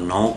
9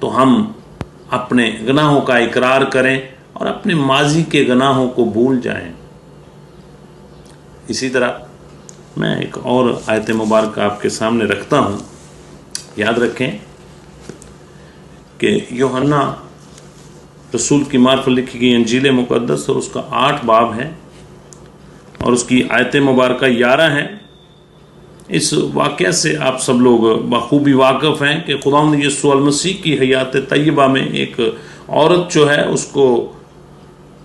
تو ہم اپنے گناہوں کا اقرار کریں اور اپنے ماضی کے گناہوں کو بھول جائیں۔ اسی طرح میں ایک اور آیت مبارکہ آپ کے سامنے رکھتا ہوں۔ یاد رکھیں کہ یوحنا رسول کی معرفت لکھی گئی انجیل مقدس اور اس کا 8 باب ہے اور اس کی آیت مبارکہ 11 ہے۔ اس واقعہ سے آپ سب لوگ بخوبی واقف ہیں کہ خداوند یسوع المسیح کی حیات طیبہ میں ایک عورت جو ہے اس کو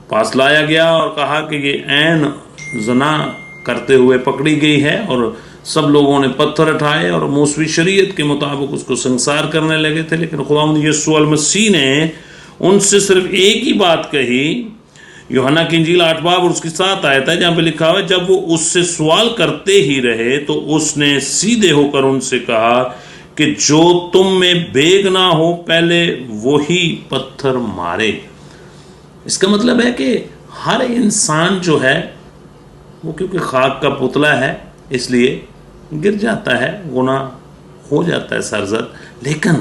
پاس لایا گیا اور کہا کہ یہ عین زنا کرتے ہوئے پکڑی گئی ہے، اور سب لوگوں نے پتھر اٹھائے اور موسوی شریعت کے مطابق اس کو سنسار کرنے لگے تھے، لیکن خداوند یسوع المسیح نے ان سے صرف ایک ہی بات کہی۔ یوحنا کی انجیل 8 باب اور اس کی 7 آیت ہے جہاں پہ لکھا ہوا ہے، جب وہ اس سے سوال کرتے ہی رہے تو اس نے سیدھے ہو کر ان سے کہا کہ جو تم میں بے گناہ ہو پہلے وہی پتھر مارے۔ اس کا مطلب ہے کہ ہر انسان جو ہے وہ کیونکہ خاک کا پتلا ہے اس لیے گر جاتا ہے، گناہ ہو جاتا ہے سرزد، لیکن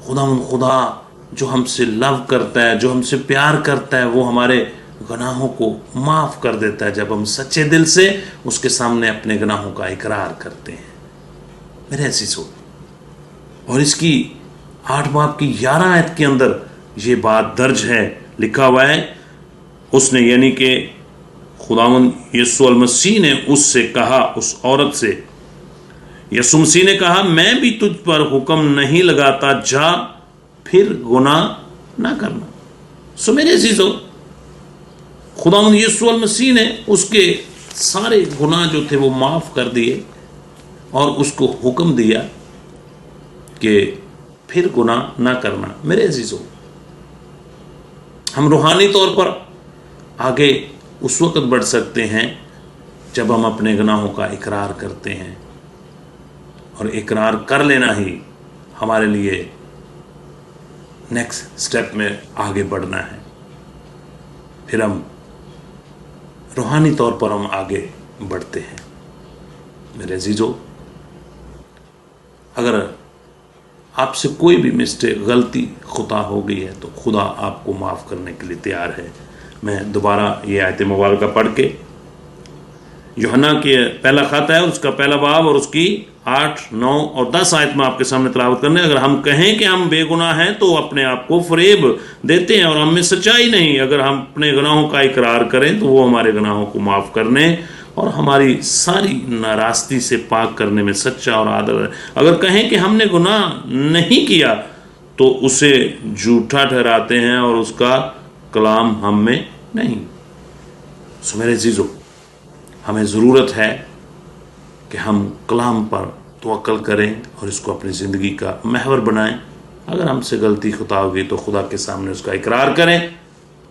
خدا جو ہم سے لو کرتا ہے، جو ہم سے پیار کرتا ہے، وہ ہمارے گناہوں کو معاف کر دیتا ہے جب ہم سچے دل سے اس کے سامنے اپنے گناہوں کا اقرار کرتے ہیں۔ میرے عزیزو، اور اس کی 8 باب کی 11 آیت کے اندر یہ بات درج ہے، لکھا ہوا ہے، اس نے یعنی کہ خداوند یسوع المسیح نے اس سے کہا، اس عورت سے، یسوع مسیح نے کہا میں بھی تجھ پر حکم نہیں لگاتا، جا پھر گناہ نہ کرنا۔ سو میرے عزیزو، خداوند یسوع المسیح نے اس کے سارے گناہ جو تھے وہ معاف کر دیے اور اس کو حکم دیا کہ پھر گناہ نہ کرنا۔ میرے عزیزو، ہم روحانی طور پر آگے اس وقت بڑھ سکتے ہیں جب ہم اپنے گناہوں کا اقرار کرتے ہیں، اور اقرار کر لینا ہی ہمارے لیے نیکسٹ سٹیپ میں آگے بڑھنا ہے۔ پھر ہم روحانی طور پر ہم آگے بڑھتے ہیں۔ میرے عزیزو، اگر آپ سے کوئی بھی مسٹیک، غلطی، خطا ہو گئی ہے تو خدا آپ کو معاف کرنے کے لیے تیار ہے۔ میں دوبارہ یہ آیت مبارکہ پڑھ کے، یوحنا کے پہلا خط ہے اس کا پہلا باب اور اس کی 8، 9 اور 10 آیت میں آپ کے سامنے تلاوت کرنے۔ اگر ہم کہیں کہ ہم بے گناہ ہیں تو اپنے آپ کو فریب دیتے ہیں اور ہم میں سچائی نہیں۔ اگر ہم اپنے گناہوں کا اقرار کریں تو وہ ہمارے گناہوں کو معاف کرنے اور ہماری ساری ناراستی سے پاک کرنے میں سچا اور عادل ہے۔ اگر کہیں کہ ہم نے گناہ نہیں کیا تو اسے جھوٹا ٹھہراتے ہیں اور اس کا کلام ہم میں نہیں۔ سو میرے عزیزو، ہمیں ضرورت ہے کہ ہم کلام پر توکل کریں اور اس کو اپنی زندگی کا محور بنائیں۔ اگر ہم سے غلطی خطا ہوگی تو خدا کے سامنے اس کا اقرار کریں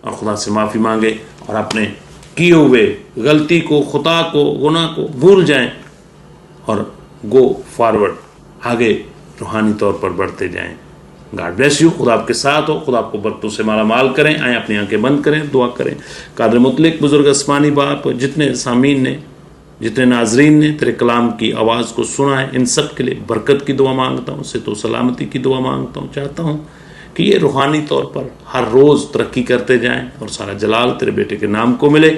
اور خدا سے معافی مانگیں اور اپنے کیے ہوئے غلطی کو، خطا کو، گناہ کو بھول جائیں اور گو فارورڈ، آگے روحانی طور پر بڑھتے جائیں۔ God bless you. خدا آپ کے ساتھ ہو، خدا آپ کو برکتوں سے مالا مال کریں۔ آئیں اپنی آنکھیں بند کریں، دعا کریں۔ قادر مطلق بزرگ آسمانی باپ، جتنے سامعین نے، جتنے ناظرین نے تیرے کلام کی آواز کو سنا ہے، ان سب کے لیے برکت کی دعا مانگتا ہوں، صحت و سلامتی کی دعا مانگتا ہوں۔ چاہتا ہوں کہ یہ روحانی طور پر ہر روز ترقی کرتے جائیں اور سارا جلال تیرے بیٹے کے نام کو ملے۔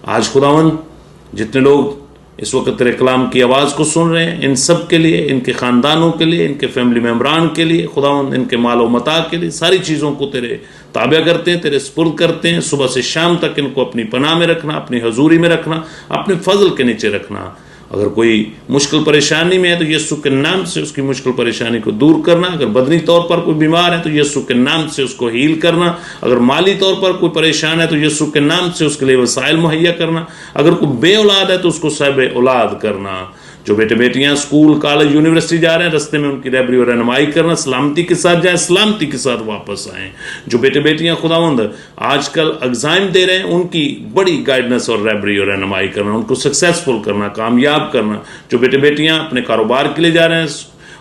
آج خداوند جتنے لوگ اس وقت تیرے کلام کی آواز کو سن رہے ہیں، ان سب کے لیے، ان کے خاندانوں کے لیے، ان کے فیملی ممبران کے لیے، خداوند ان کے مال و متاع کے لیے، ساری چیزوں کو تیرے تابع کرتے ہیں، تیرے سپرد کرتے ہیں۔ صبح سے شام تک ان کو اپنی پناہ میں رکھنا، اپنی حضوری میں رکھنا، اپنے فضل کے نیچے رکھنا۔ اگر کوئی مشکل پریشانی میں ہے تو یسوع کے نام سے اس کی مشکل پریشانی کو دور کرنا۔ اگر بدنی طور پر کوئی بیمار ہے تو یسوع کے نام سے اس کو ہیل کرنا۔ اگر مالی طور پر کوئی پریشان ہے تو یسوع کے نام سے اس کے لیے وسائل مہیا کرنا۔ اگر کوئی بے اولاد ہے تو اس کو صاحب اولاد کرنا۔ جو بیٹے بیٹیاں اسکول، کالج، یونیورسٹی جا رہے ہیں، رستے میں ان کی رہبری اور رہنمائی کرنا، سلامتی کے ساتھ جائیں، سلامتی کے ساتھ واپس آئیں۔ جو بیٹے بیٹیاں خداوند آج کل ایگزام دے رہے ہیں، ان کی بڑی گائیڈنس اور رہبری اور رہنمائی کرنا، ان کو سکسیسفل کرنا، کامیاب کرنا۔ جو بیٹے بیٹیاں اپنے کاروبار کے لیے جا رہے ہیں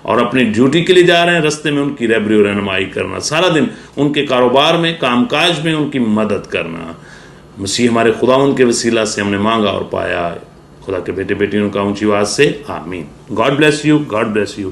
اور اپنی ڈیوٹی کے لیے جا رہے ہیں، رستے میں ان کی رہبری اور رہنمائی کرنا، سارا دن ان کے کاروبار میں، کام کاج میں ان کی مدد کرنا۔ مسیح ہمارے خداوند کے وسیلہ سے ہم نے مانگا اور پایا، خدا کے بیٹے بیٹیوں کا اونچی آواز سے آمین۔ God bless you, God bless you.